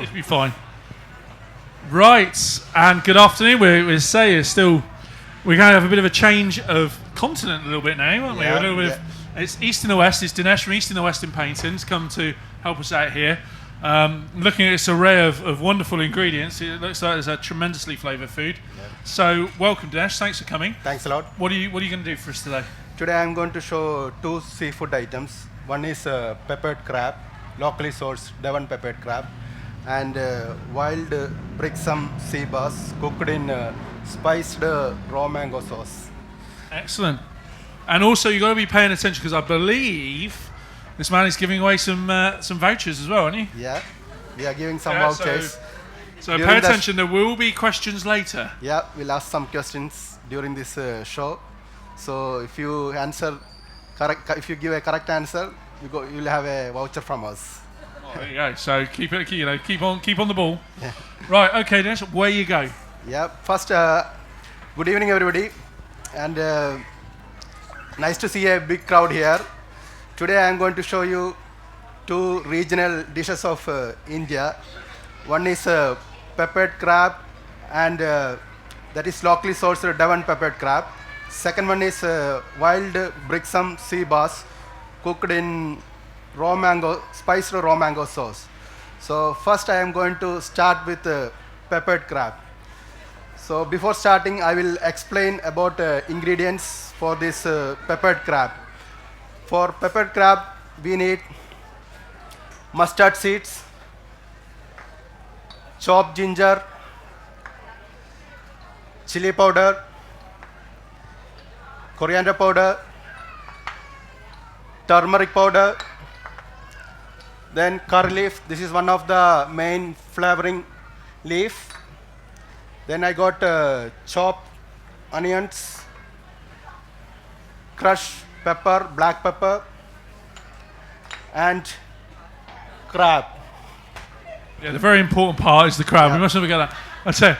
It'll be fine. Right, and good afternoon. We're going to have a bit of a change of continent a little bit now, aren't we? Yeah, A little bit of, it's East and the West. It's Dinesh from East and the West in Paignton. He's come to help us out here. Looking at this array of wonderful ingredients, it looks like there's a tremendously flavoured food. Yeah. So, welcome, Dinesh. Thanks for coming. Thanks a lot. What are you going to do for us today? Today I'm going to show two seafood items. One is peppered crab, locally sourced Devon peppered crab, and wild brixham sea bass cooked in spiced raw mango sauce. Excellent. And also, you've got to be paying attention because I believe this man is giving away some vouchers as well, aren't you? Yeah, we are giving some vouchers. So pay attention. There will be questions later. Yeah, we'll ask some questions during this show. So if you answer correct, if you give a correct answer, you'll have a voucher from us. Oh, there you go. So keep on the ball. Yeah. Right. Okay, Dinesh, where you go? Yeah. First, good evening, everybody, and nice to see a big crowd here. Today I am going to show you two regional dishes of India. One is peppered crab, and that is locally sourced Devon peppered crab. Second one is wild brixham sea bass cooked in spiced raw mango sauce. So first I am going to start with peppered crab. So before starting, I will explain about ingredients for this peppered crab. For peppered crab, we need mustard seeds, chopped ginger, chili powder, coriander powder, turmeric powder, then curry leaf. This is one of the main flavoring leaf. Then I got chopped onions, crushed pepper, black pepper, and crab. Yeah, the very important part is the crab. Yeah. We must never get that. I'd say,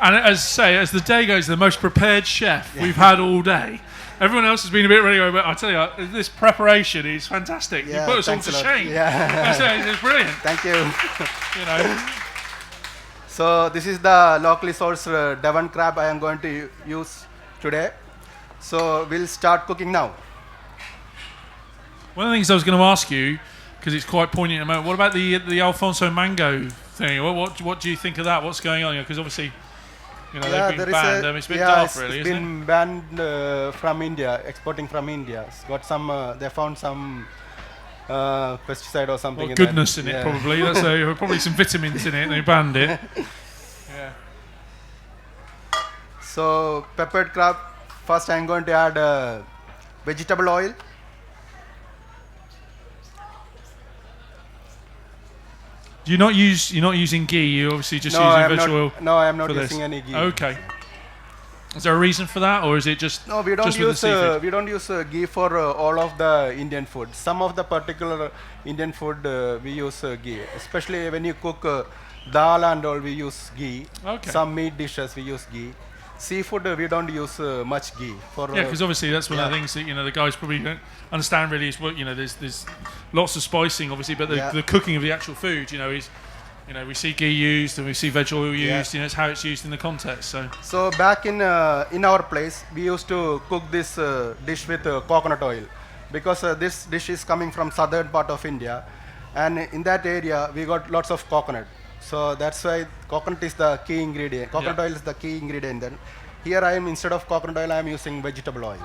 and as the day goes, the most prepared chef we've had all day. Everyone else has been a bit ready, but I tell you, this preparation is fantastic. Yeah, you put us all to shame. Yeah. It's brilliant. Thank you. So this is the locally sourced Devon crab I am going to use today. So we'll start cooking now. One of the things I was going to ask you, because it's quite poignant at the moment, what about the Alfonso mango thing? What do you think of that? What's going on here? Because obviously, they've been banned. It's a bit daft, really, isn't it? It's been banned from India, exporting from India. It's got some, they found some pesticide or something. Goodness in it, probably. That's probably some vitamins in it, and they banned it. Yeah. So, peppered crab, first I'm going to add vegetable oil. You're not using ghee. You're obviously just using vegetable oil. No, I am not using any ghee. Okay. Is there a reason for that, or is it just? No, we don't use ghee for all of the Indian food. Some of the particular Indian food we use ghee, especially when you cook dal and all. We use ghee. Okay. Some meat dishes we use ghee. Seafood we don't use much ghee for. Yeah, because obviously that's one of the things that the guys probably don't understand really is what there's lots of spicing obviously, but the cooking of the actual food is we see ghee used and we see veg oil used. It's how it's used in the context. So back in our place we used to cook this dish with coconut oil because this dish is coming from southern part of India, and in that area we got lots of coconut. So that's why coconut is the key ingredient. Coconut oil is the key ingredient. Then here I am, instead of coconut oil, I am using vegetable oil.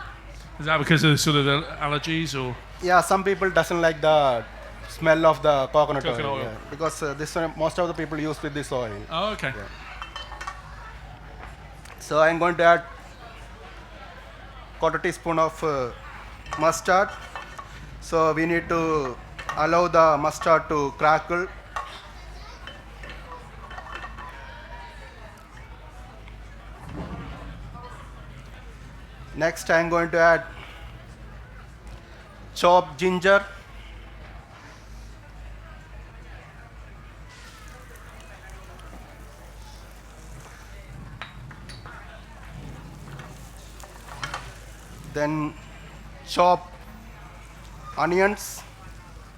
Is that because of sort of the allergies or? Yeah, some people doesn't like the smell of the coconut oil. Yeah, because this one, most of the people use with this oil. Oh, okay. Yeah. So I am going to add quarter teaspoon of mustard. So we need to allow the mustard to crackle. Next I am going to add chopped ginger, then chop onions,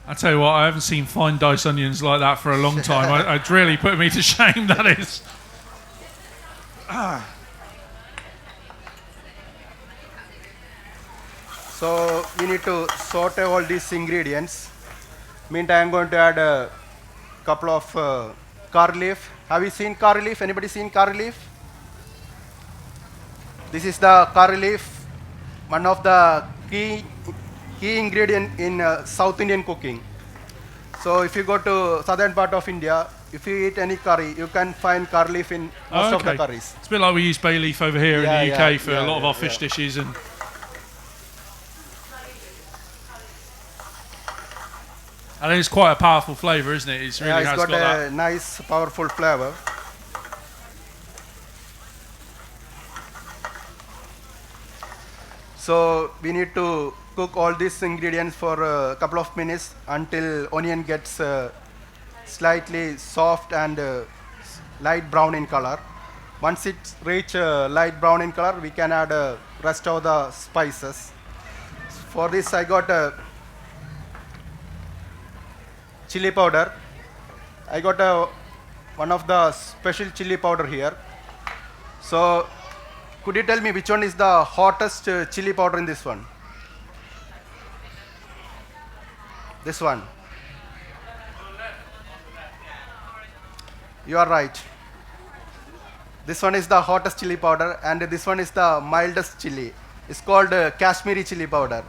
I tell you what, I haven't seen fine diced onions like that for a long time. It's really put me to shame, that is. So we need to saute all these ingredients. Meantime, I'm going to add a couple of curry leaf. Have you seen curry leaf? Anybody seen curry leaf? This is the curry leaf, one of the key ingredient in South Indian cooking. So if you go to southern part of India, if you eat any curry, you can find curry leaf in most of the curries. It's a bit like we use bay leaf over here in the UK for a lot of our fish dishes. And it's quite a powerful flavour, isn't it? It's really it's got a nice, powerful flavour. So we need to cook all these ingredients for a couple of minutes until onion gets slightly soft and light brown in color. Once it reaches light brown in color, we can add rest of the spices. For this, I got chili powder. I got one of the special chili powder here. So could you tell me which one is the hottest chili powder in this one? This one. You are right. This one is the hottest chili powder, and this one is the mildest chili. It's called Kashmiri chili powder.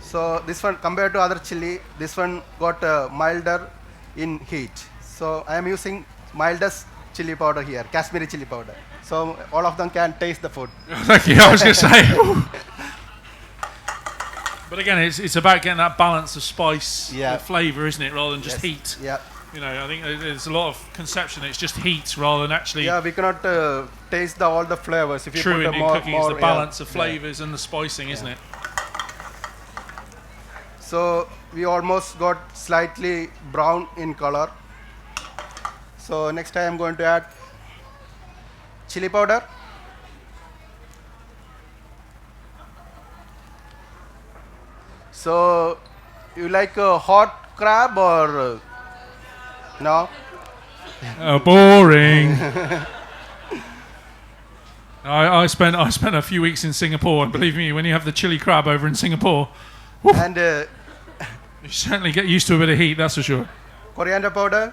So this one, compared to other chili, this one got milder in heat. So I am using mildest chili powder here, Kashmiri chili powder. So all of them can taste the food. Thank you. I was going to say. But again, it's about getting that balance of spice, flavour, isn't it, rather than just heat. Yeah. You know, I think there's a lot of conception that it's just heat rather than actually. Yeah, we cannot taste all the flavours. If you true put Indian cooking is the balance of flavours and the spicing, isn't it? So we almost got slightly brown in color. So next I am going to add chili powder. So you like a hot crab or no? Boring. I spent a few weeks in Singapore, and believe me, when you have the chili crab over in Singapore, and you certainly get used to a bit of heat, that's for sure. Coriander powder.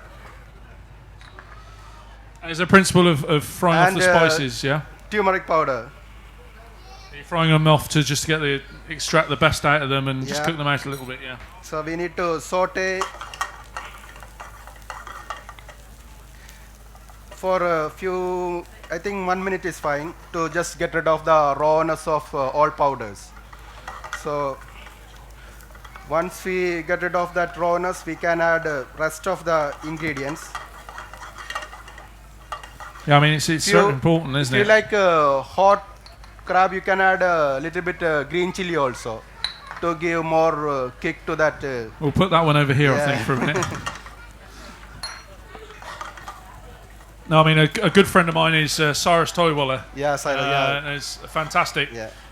There's a principle of frying off the spices, yeah? Turmeric powder. You're frying them off to just extract the best out of them and just cook them out a little bit, yeah. So we need to saute for a few, I think 1 minute is fine, to just get rid of the rawness of all powders. So once we get rid of that rawness, we can add rest of the ingredients. Yeah, I mean, it's certainly important, isn't it? If you like hot crab, you can add a little bit green chili also to give more kick to that. We'll put that one over here, I think, for a minute. No, I mean, a good friend of mine is Cyrus Toywalla. Yeah, Cyrus. He's a fantastic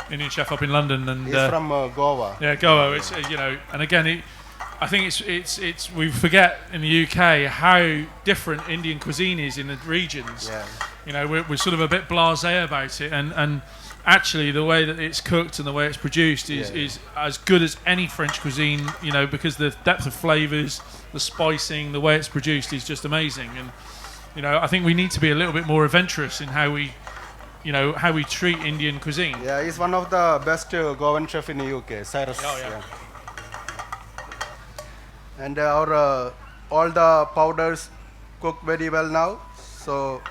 Indian chef up in London, and he's from Goa. Yeah, Goa. It's and again, I think it's we forget in the UK how different Indian cuisine is in the regions. Yeah. You know, we're sort of a bit blasé about it, and actually the way that it's cooked and the way it's produced is as good as any French cuisine. You know, because the depth of flavours, the spicing, the way it's produced is just amazing. And you know, I think we need to be a little bit more adventurous in how we treat Indian cuisine. Yeah, he's one of the best Goan chef in the UK, Cyrus. Oh, yeah. And our all the powders cook very well now, so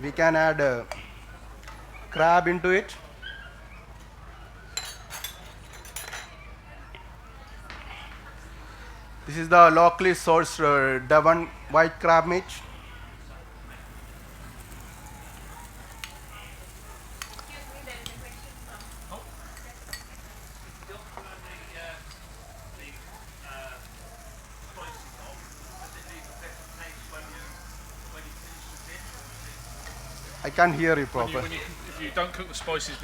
we can add crab into it. This is the locally sourced Devon white crab meat. I can't hear you When proper. if you don't cook the spices,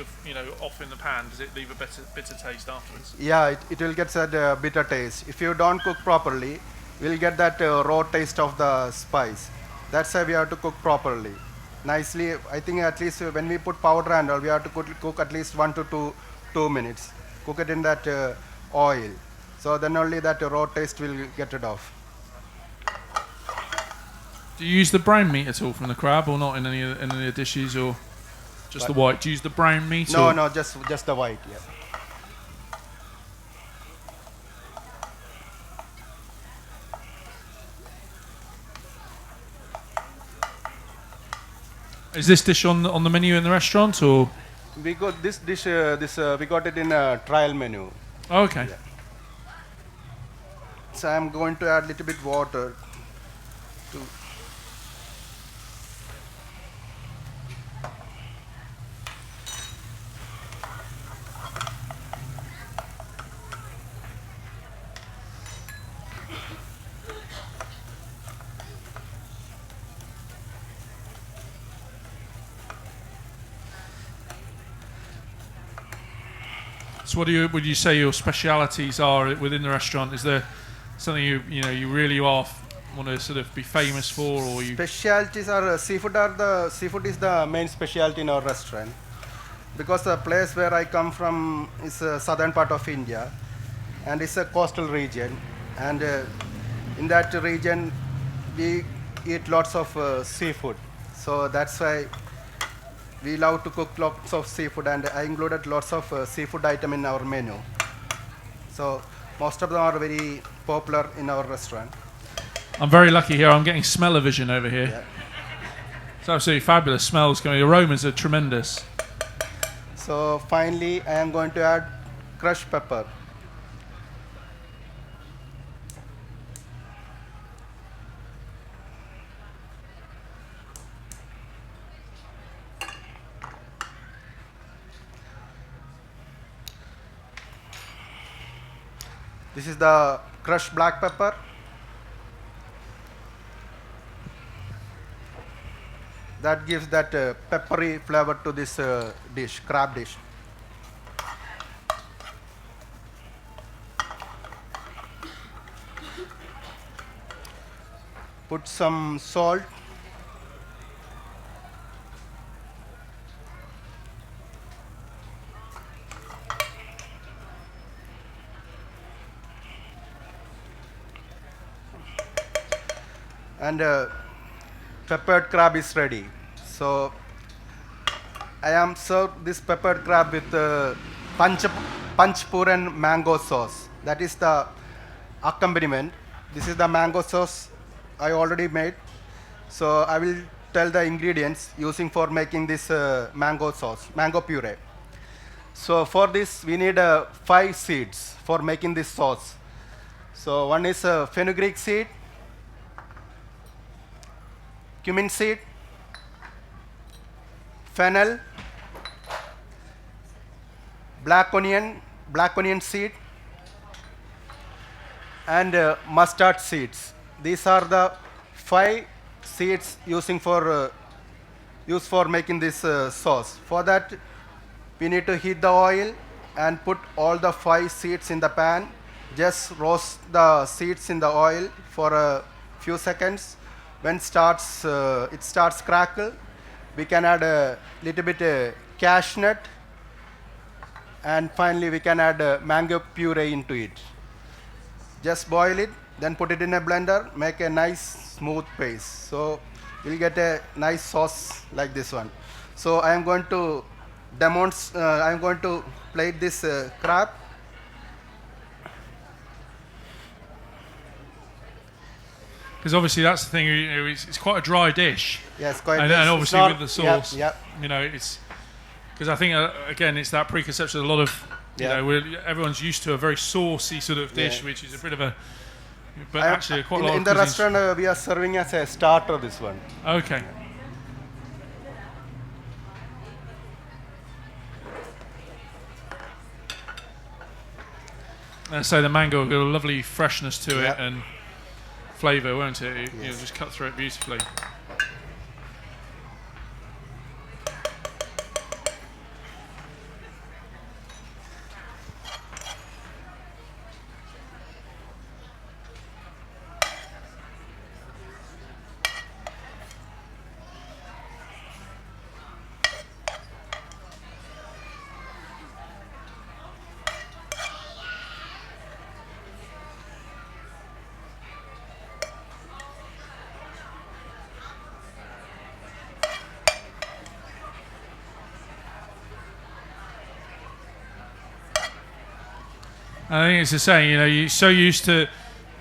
off in the pan, does it leave a bitter taste afterwards? Yeah, it will get that bitter taste. If you don't cook properly, we'll get that raw taste of the spice. That's why we have to cook properly. Nicely, I think at least when we put powder and all, we have to cook at least 1 to 2 minutes. Cook it in that oil. So then only that raw taste will get rid of. Do you use the brown meat at all from the crab, or not in any of the dishes, or just the white? Do you use the brown meat? No, or? no, just the white. Yeah. Is this dish on the menu in the restaurant, or? We got this dish. We got it in a trial menu. Oh, okay. Yeah. So I'm going to add a little bit water. So what would you say your specialities are within the restaurant? Is there something you really want to sort of be famous for, or you? Specialties are seafood is the main specialty in our restaurant, because the place where I come from is southern part of India, and it's a coastal region, and in that region we eat lots of seafood. So that's why we love to cook lots of seafood, and I included lots of seafood item in our menu. So most of them are very popular in our restaurant. I'm very lucky here. I'm getting smell-o-vision over here. Yeah. It's absolutely fabulous. Smells coming. The aromas are tremendous. So finally, I am going to add crushed pepper. This is the crushed black pepper. That gives that peppery flavor to this dish, crab dish. Put some salt. And peppered crab is ready. So I am served this peppered crab with panchpur and mango sauce. That is the accompaniment. This is the mango sauce I already made. So I will tell the ingredients using for making this mango sauce, mango puree. So for this we need 5 seeds for making this sauce. So one is fenugreek seed, cumin seed, fennel, black onion seed, and mustard seeds. These are the 5 seeds used for making this sauce. For that, we need to heat the oil and put all the 5 seeds in the pan. Just roast the seeds in the oil for a few seconds. When it starts crackle, we can add a little bit cashew nut, and finally we can add mango puree into it. Just boil it, then put it in a blender, make a nice smooth paste. So we'll get a nice sauce like this one. So I am going to plate this crab. Because obviously that's the thing. It's quite a dry dish. Yes, quite. And obviously with the sauce, yeah. It's because I think again it's that preconception. A lot of everyone's used to a very saucy sort of dish, which is a bit of a. But actually, quite a lot in the restaurant we are serving as a starter. This one. Okay. And so the mango got a lovely freshness to it and flavour, won't it? You'll just cut through it beautifully. I think it's the same. You know, you're so used to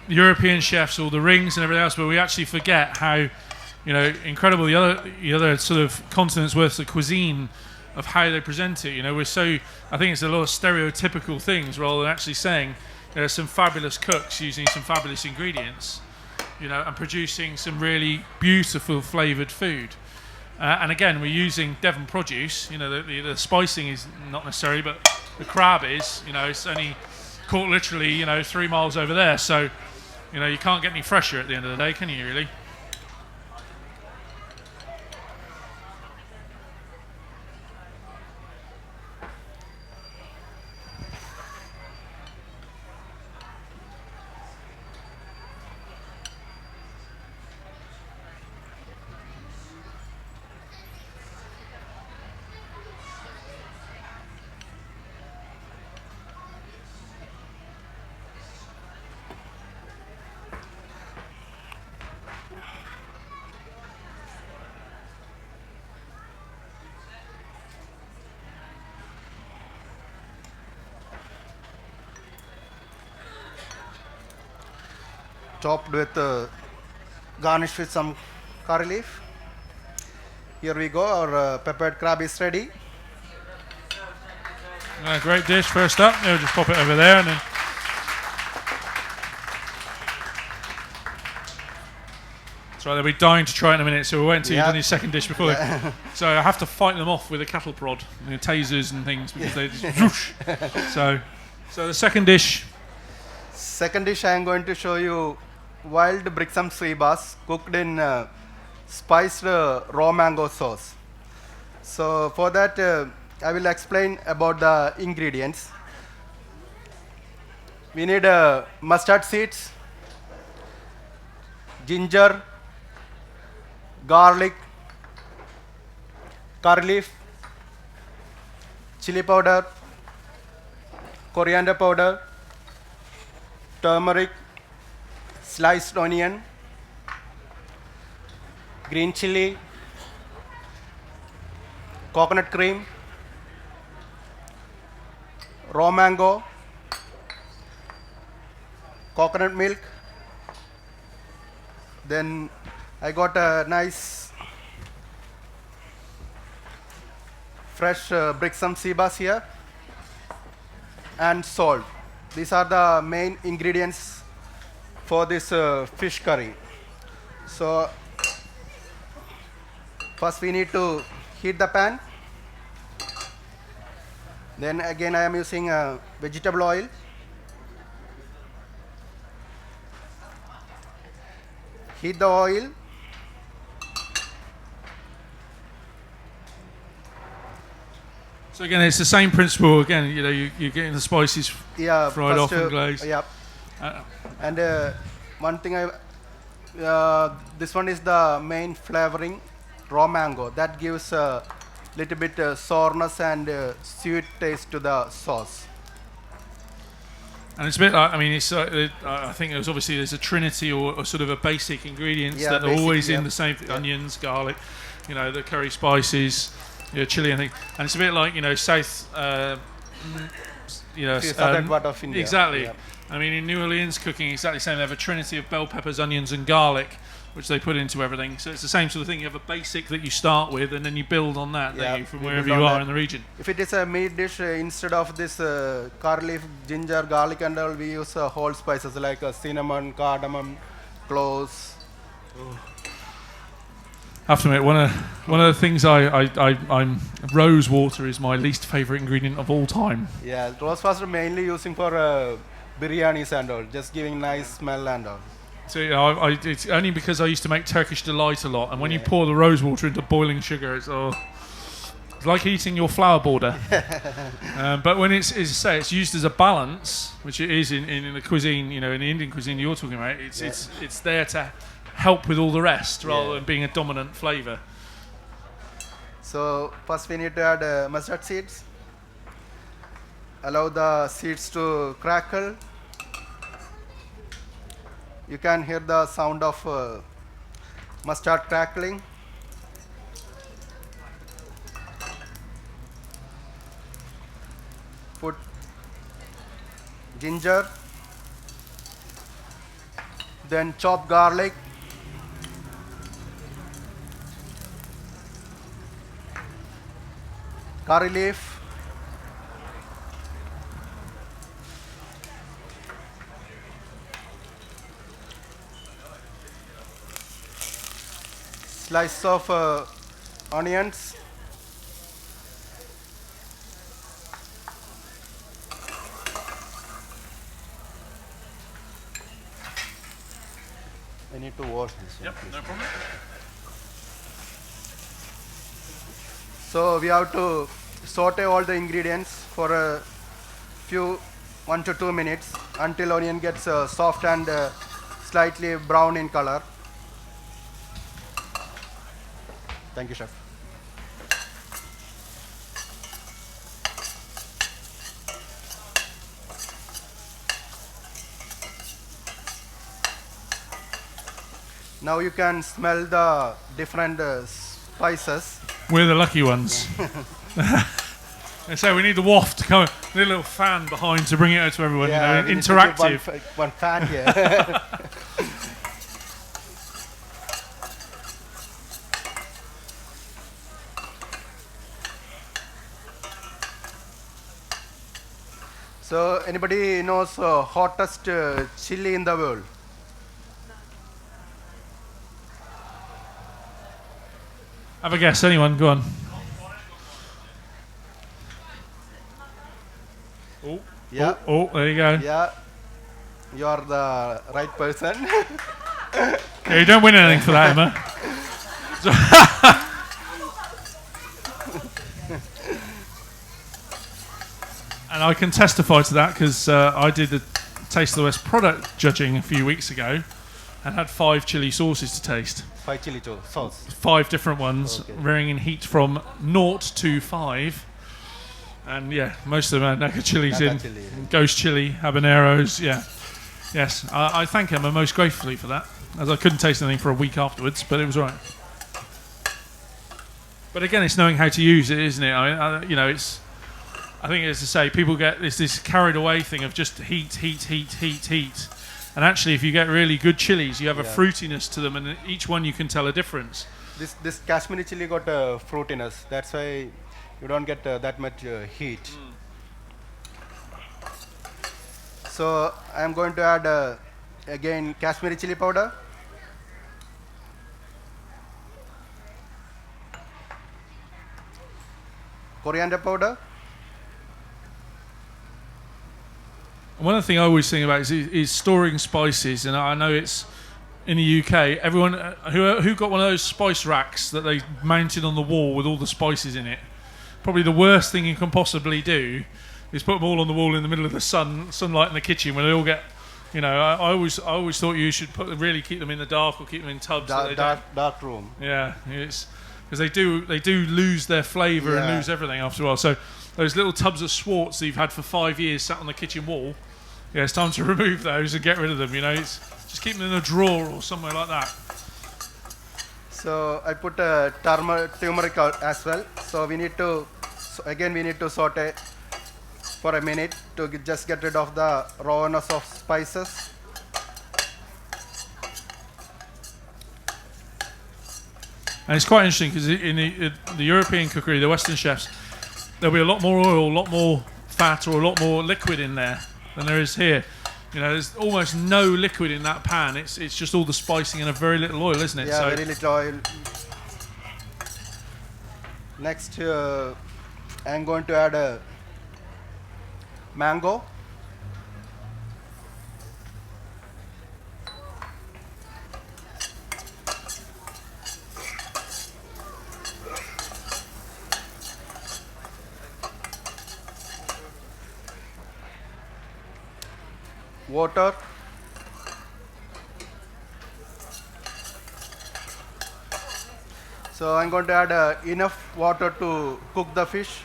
European chefs, all the rings and everything else, but we actually forget how, you know, incredible the other sort of continents' worth of cuisine of how they present it. You know, I think it's a lot of stereotypical things rather than actually saying there are some fabulous cooks using some fabulous ingredients, you know, and producing some really beautiful flavoured food. And again, we're using Devon produce. You know, the spicing is not necessarily, but the crab is. You know, it's only caught literally, you know, 3 miles over there. So, you know, you can't get any fresher at the end of the day, can you, really? Topped with garnished with some curry leaf. Here we go, our peppered crab is ready. Great dish. First up, we'll just pop it over there, and then that's right. They'll be dying to try it in a minute, so we'll wait until you've done your second dish before. So I have to fight them off with a cattle prod, you know, tasers and things, because they just whoosh. So the second dish. Second dish, I am going to show you wild brixham sea bass cooked in spiced raw mango sauce. So for that, I will explain about the ingredients. We need mustard seeds, ginger, garlic, curry leaf, chili powder, coriander powder, turmeric, sliced onion, green chili, coconut cream, raw mango, coconut milk. Then I got a nice fresh brixham sea bass here, and salt. These are the main ingredients for this fish curry. So first we need to heat the pan. Then again I am using vegetable oil. Heat the oil. So again, it's the same principle. Again, you know, you're getting the spices fried off and glazed. Yeah. And one thing this one is the main flavoring, raw mango. That gives a little bit sourness and sweet taste to the sauce. And it's a bit like, I mean, I think there's a trinity or sort of a basic ingredients that are always in the same onions, garlic, you know, the curry spices, chili and things. And it's a bit like, you know, southern part of India. Exactly. Yeah. I mean, in New Orleans cooking, exactly the same. They have a trinity of bell peppers, onions, and garlic, which they put into everything. So it's the same sort of thing. You have a basic that you start with, and then you build on that, don't you, from wherever you are in the region. If it is a meat dish, instead of this curry leaf, ginger, garlic, and all, we use whole spices like cinnamon, cardamom, cloves. I have to admit, one of the things I'm rose water is my least favourite ingredient of all time. Yeah, rose water mainly using for biryanis and all, just giving nice smell and all. So it's only because I used to make Turkish delight a lot, and when you pour the rose water into boiling sugar, it's like eating your flour border. But when it's used as a balance, which it is in the cuisine, you know, in the Indian cuisine you're talking about, it's there to help with all the rest rather than being a dominant flavour. So first we need to add mustard seeds. Allow the seeds to crackle. You can hear the sound of mustard crackling. Put ginger, then chopped garlic, curry leaf, slice of onions, I need to wash this one. Yep, Please. no problem. So we have to saute all the ingredients for a few 1 to 2 minutes until onion gets soft and slightly brown in color. Thank you, chef. Now you can smell the different spices. We're the lucky ones. And so we need the waft to come. We need a little fan behind to bring it out to everyone. Yeah, you know, we need to give interactive. one fan here. So anybody knows hottest chili in the world? Have a guess, anyone? Go on. Oh, Yeah. oh, there you go. Yeah, you are the right person. Yeah, you don't win anything for that, Emma. And I can testify to that because I did the Taste of the West product judging a few weeks ago and had 5 chili sauces to taste. 5 chili sauce. 5 different ones, Okay. varying in heat from 0 to 5. And yeah, most of them had Naka chilies Naka in. chili. Ghost chili, habaneros, yeah. Yes, I thank Emma most gratefully for that, as I couldn't taste anything for a week afterwards, but it was all right. But again, it's knowing how to use it, isn't it? I mean, you know, it's. I think, as I say, people get this carried away thing of just heat. And actually, if you get really good chilies, you have a fruitiness to them, and each one you can tell a difference. This Kashmiri chili got a fruitiness. That's why you don't get that much heat. So I am going to add again Kashmiri chili powder. Coriander powder. One of the things I always think about is storing spices, and I know it's in the UK. Everyone who got one of those spice racks that they mounted on the wall with all the spices in it. Probably the worst thing you can possibly do is put them all on the wall in the middle of the sunlight in the kitchen when they all get. You know, I always thought you should really keep them in the dark or keep them in tubs. Dark room. Yeah, it's because they do lose their flavour and lose everything after a while. So those little tubs of Schwartz that you've had for 5 years sat on the kitchen wall. Yeah, it's time to remove those and get rid of them. You know, it's just keep them in a drawer or somewhere like that. So I put turmeric as well. So we need to saute for a minute to just get rid of the rawness of spices. And it's quite interesting because in the European cookery, the Western chefs, there'll be a lot more oil, a lot more fat, or a lot more liquid in there than there is here. You know, there's almost no liquid in that pan. It's just all the spicing and a very little oil, isn't it? Yeah, very little oil. Next, I'm going to add a mango. Water. So I'm going to add enough water to cook the fish.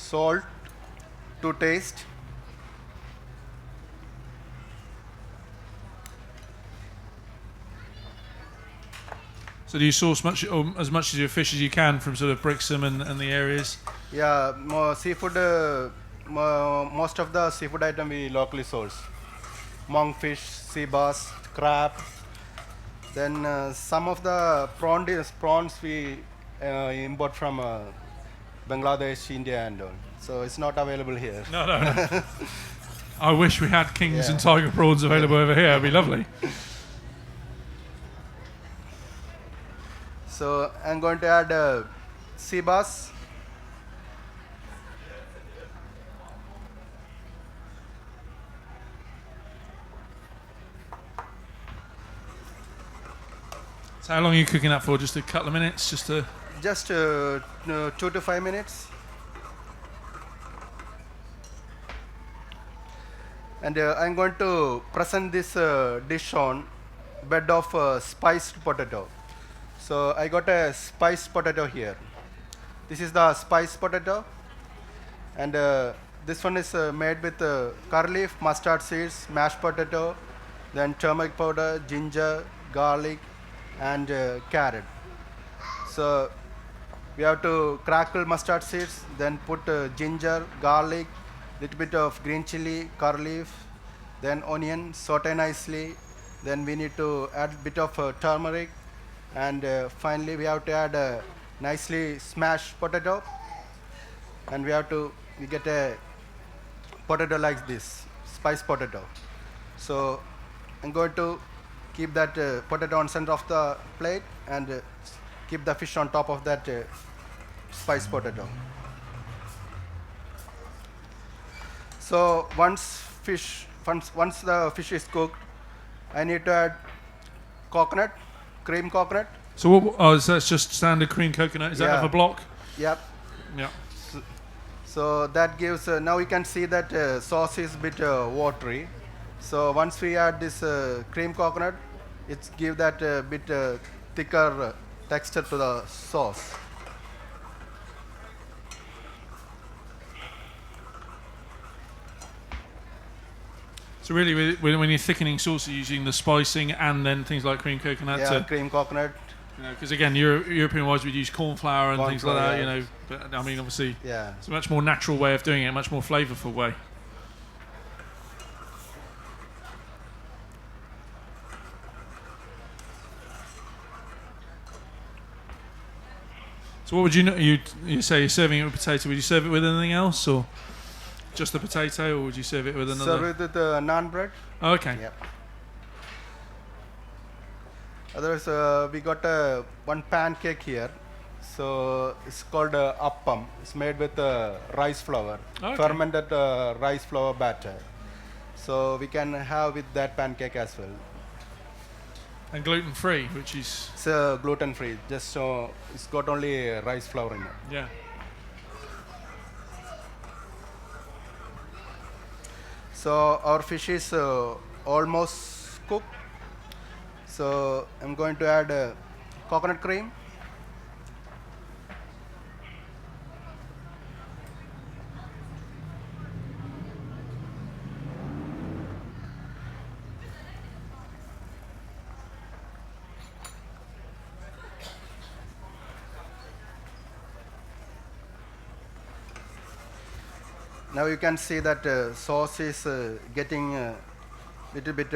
salt to taste. So do you source as much of your fish as you can from sort of Brixham and the areas? Yeah, more seafood. Most of the seafood item we locally source. Monkfish, sea bass, crab. Then some of the prawns we import from Bangladesh, India, and all. So it's not available here. No. I wish we had kings and tiger prawns available over here. It'd be lovely. So I'm going to add sea bass. So how long are you cooking that for? Just a couple of minutes? Just 2 to 5 minutes. And I'm going to present this dish on bed of spiced potato. So I got a spiced potato here. This is the spiced potato, and this one is made with curry leaf, mustard seeds, mashed potato, then turmeric powder, ginger, garlic, and carrot. So we have to crackle mustard seeds, then put ginger, garlic, little bit of green chili, curry leaf, then onion, saute nicely. Then we need to add bit of turmeric, and finally we have to add a nicely smashed potato, and we get a potato like this, spiced potato. So I'm going to keep that potato on center of the plate and keep the fish on top of that spiced potato. So once the fish is cooked, I need to add cream coconut. So so that's just standard cream coconut. Is that of a block? Yep. Yeah. So that gives, now you can see that sauce is a bit watery. So once we add this cream coconut, it gives that bit thicker texture to the sauce. So really, when you're thickening sauce, you're using the spicing and then things like cream coconut. Yeah, cream coconut. Because again, European-wise, we'd use corn flour and things like that. Yeah. But I mean, obviously, yeah, it's a much more natural way of doing it, a much more flavourful way. So what would you say you're serving it with potato? Would you serve it with anything else, or just the potato, or would you serve it with another? Serve it with naan bread. Oh, okay. Yep. Otherwise, we got one pancake here. So it's called appam. It's made with rice flour, fermented rice flour batter. So we can have with that pancake as well. And gluten-free, which is... It's gluten-free, just so it's got only rice flour in it. Yeah. So our fish is almost cooked. So I'm going to add coconut cream. Now you can see that sauce is getting a little bit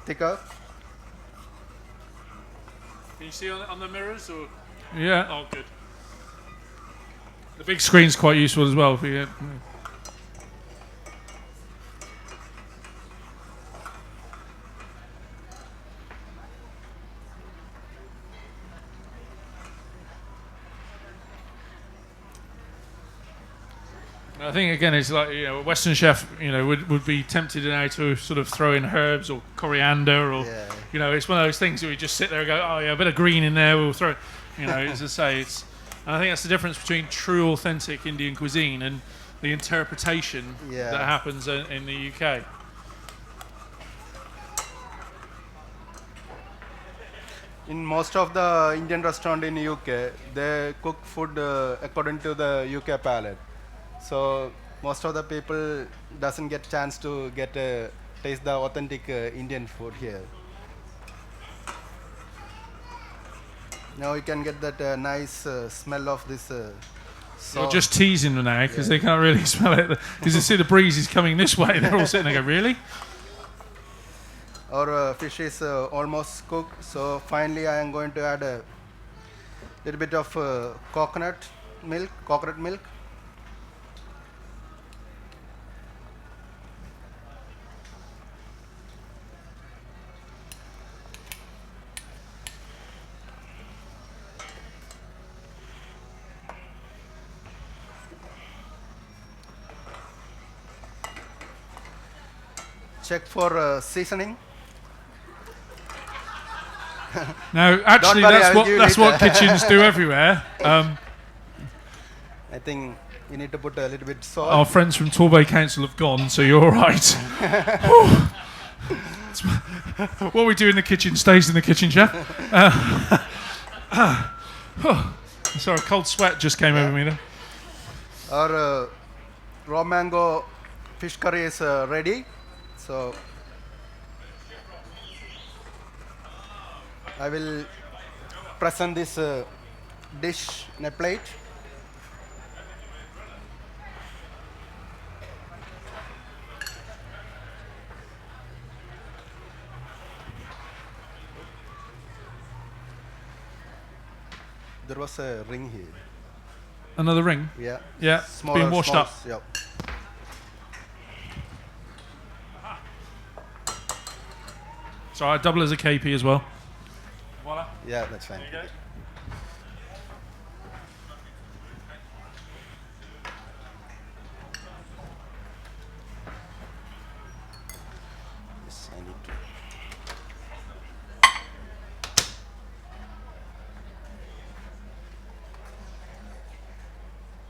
thicker. Can you see on the mirrors? Or? Yeah. Oh, good. The big screen's quite useful as well for you. I think again it's like, a Western chef, would be tempted now to sort of throw in herbs or coriander or, it's one of those things where we just sit there and go, oh yeah, a bit of green in there, we'll throw it. As I say, and I think that's the difference between true, authentic Indian cuisine and the interpretation that happens in the UK. In most of the Indian restaurants in the UK, they cook food according to the UK palate. So most of the people doesn't get chance to taste the authentic Indian food here. Now you can get that nice smell of this You're sauce. just teasing them now because they can't really smell it. Because they see the breeze is coming this way. They're all sitting there go, really? Our fish is almost cooked. So finally I am going to add a little bit of coconut milk. Check for seasoning. No, actually, Don't worry, that's what kitchens do everywhere. I think you need to put a little bit salt. Our friends from Torquay Council have gone, so you're all right. What we do in the kitchen stays in the kitchen, chef. Sorry, a cold sweat just came over me there. Our raw mango fish curry is ready. So I will present this dish in a plate. There was a ring here. Another ring? Yeah. Yeah, it's been washed up. Yep. So I double as a KP as well. Voila. Yeah, that's fine. There you go. Yes, I need to.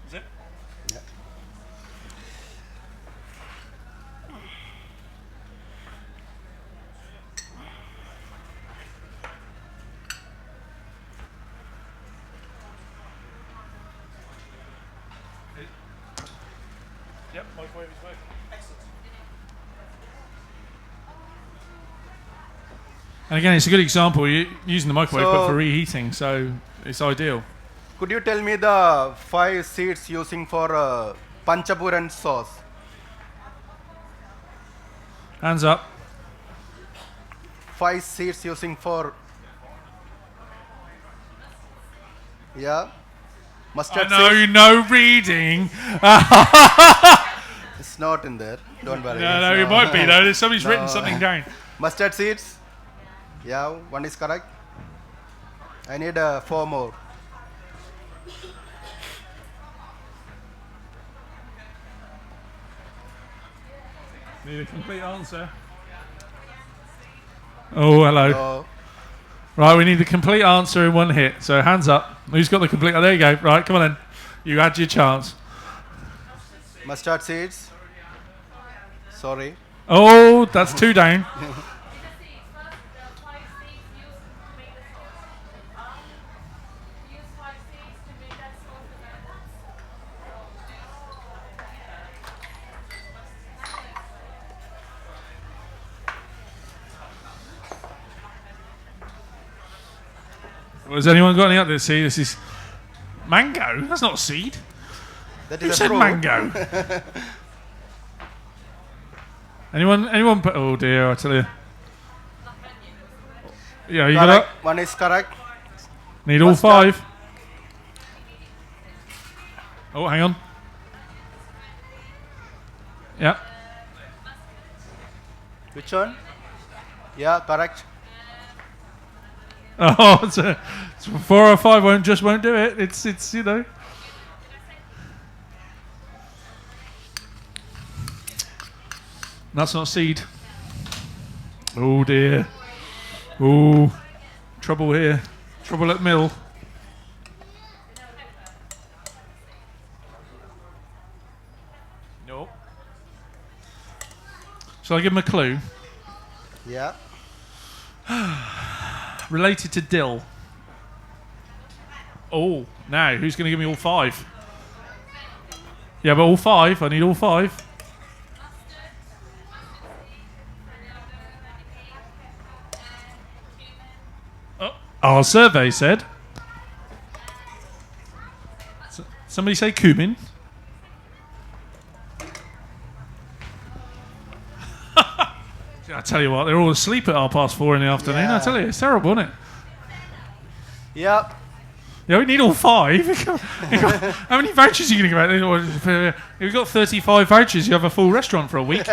Is it? Yeah. Yep, microwave is working. Excellent. And again, it's a good example. You're using the microwave, but So- for reheating, so it's ideal. Could you tell me the 5 seeds using for panchapuran sauce? Hands up. 5 seeds using for. Yeah. Mustard I seeds. know, no reading. It's not in there. Don't worry. No, it might be though. Somebody's written something down. Mustard seeds. Yeah, 1 is correct. I need 4 more. Need a complete answer. Oh, hello. So, Right, we need the complete answer in one hit. So hands up. Who's got the complete? Oh, there you go. Right, come on then. You had your chance. mustard seeds. Sorry. Oh, that's 2 down. Well, has anyone got any up there? See, this is mango. That's not a seed. That Who is a said fruit. mango? Anyone? Oh dear, I tell you. Yeah, you got Correct. it. 1 is correct. Need all Mustard. 5. Oh, hang on. Yeah. Which one? Yeah, correct. Oh, it's 4 or 5 won't do it. It's you know. That's not seed. Oh dear. Oh, trouble here. Trouble at mill. Nope. Shall I give him a clue? Yeah. Related to dill. Oh, now who's going to give me all 5? Yeah, but all 5. I need all 5. Our survey said. Somebody say cumin. I tell you what, they're all asleep at 4:30 in the afternoon. Yeah. I tell you, it's terrible, isn't it? Yeah. Yeah, we need all 5. How many vouchers are you going to give out? If you've got 35 vouchers, you have a full restaurant for a week.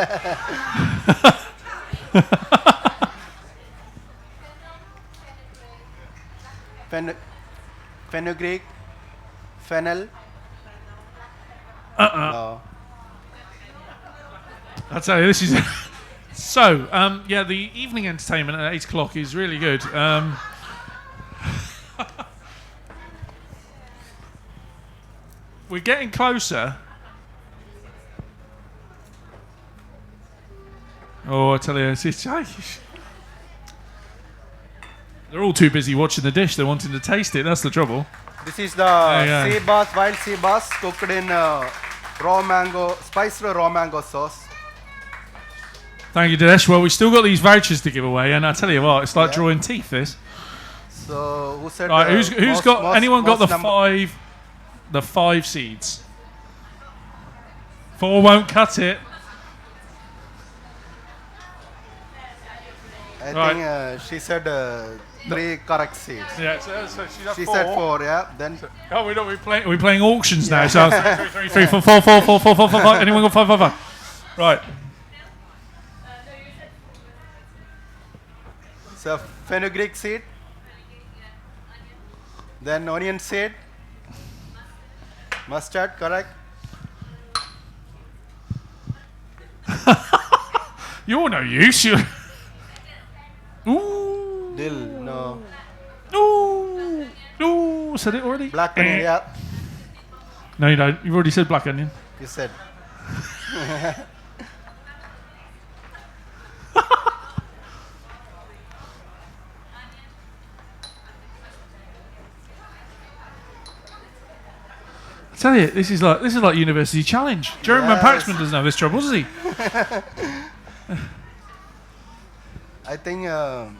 Fenugreek, fennel. No. I'll tell you, this is... So, yeah, the evening entertainment at 8 o'clock is really good. We're getting closer. Oh, I tell you, they're all too busy watching the dish. They're wanting to taste it. That's the trouble. This is the sea bass, wild sea bass, cooked in raw mango, spiced raw mango sauce. Thank you, Dinesh. Well, we still got these vouchers to give away, and I tell you what, it's like drawing teeth. This. So who said? Right, who's got? Anyone got the 5? The 5 seeds. 4 won't cut it. I Right. think she said 3 correct seeds. Yeah, so she's at She 4. said 4. Yeah. Then. Oh, we're playing auctions now. So 3, 3, 4, 4, 4, 4, 4, 4, 5. Anyone got 5, 5, 5? Right. So fenugreek seed. Then onion seed. Mustard, correct. You're no use. You. Ooh. Dill, no. Ooh. Ooh. Said it already? Black onion, yeah. No, you don't. You've already said black onion. You said. I tell you, this is like University Challenge. Jeremy Yes. Paxman doesn't have this trouble, does he? I think.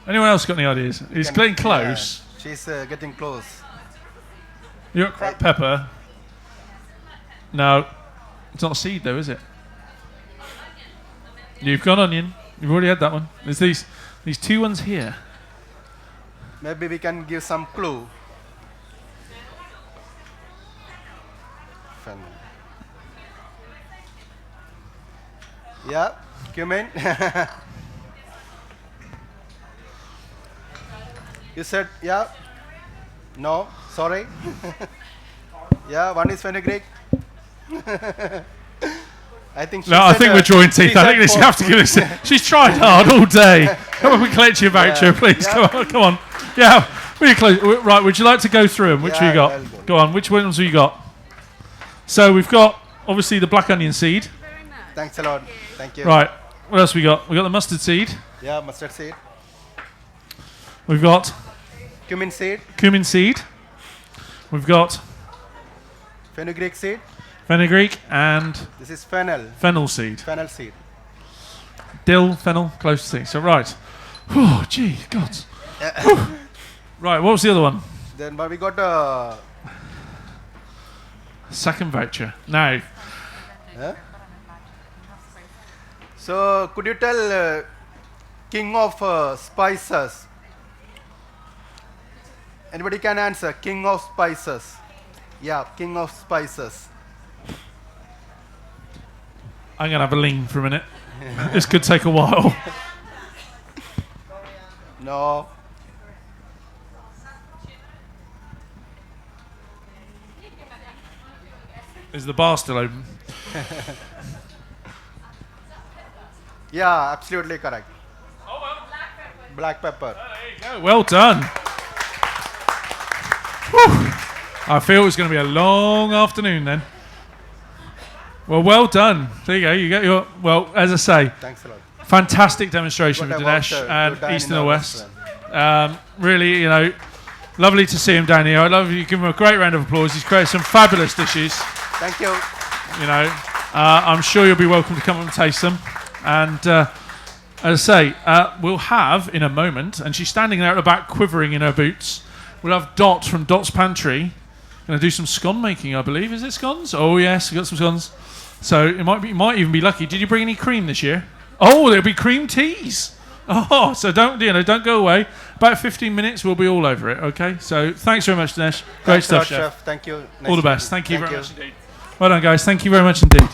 Anyone else got any ideas? It's getting close. Yeah, she's getting close. You got cracked pepper. No, it's not a seed though, is it? You've got onion. You've already had that one. There's these 2 ones here. Maybe we can give some clue. Fennel. Yeah, cumin. You said yeah. No, sorry. Yeah, one is fenugreek. I think. No, I think we're drawing teeth. I think this, you have to give this. She's tried hard all day. Come on, we collect your voucher, please. Yeah. Come on. Yeah, really close. Right, would you like to go through them? Which Yeah, you got? I'll go. Go on. Which ones have you got? So we've got obviously the black onion seed. Thanks a lot. Thank you. Right. What else we got? We got the mustard seed. Yeah, mustard seed. We've got Cumin seed. cumin seed. We've got Fenugreek seed. fenugreek and This is fennel. fennel seed. Fennel seed. Dill, fennel, close to seed. So right. Oh, gee, God. Right. What was the other one? Then but we got Second voucher. Now. huh? So could you tell king of spices? Anybody can answer? King of spices. Yeah, king of spices. I'm going to have a lean for a minute. This could take a while. No. Is the bar still open? Yeah, absolutely correct. Black pepper. There you go. Well done. Whew. I feel it's going to be a long afternoon then. Well done. There you go. You get your, well, as I say, Thanks a lot. fantastic demonstration Got with a Dinesh voucher to and dine in East and the our West. restaurant. Really, you know, lovely to see him down here. I love you. Give him a great round of applause. He's created some fabulous dishes. Thank you. You know, I'm sure you'll be welcome to come and taste them. And as I say, we'll have in a moment, and she's standing there at the back quivering in her boots. We'll have Dot from Dot's Pantry. Going to do some scone making, I believe. Is it scones? Oh yes, we got some scones. So you might even be lucky. Did you bring any cream this year? Oh, there'll be cream teas. Oh, so don't go away. About 15 minutes, we'll be all over it. Okay. So thanks very much, Dinesh. Great stuff, Chef. Thank you. All the best. Thank you very much indeed. Well done, guys. Thank you very much indeed.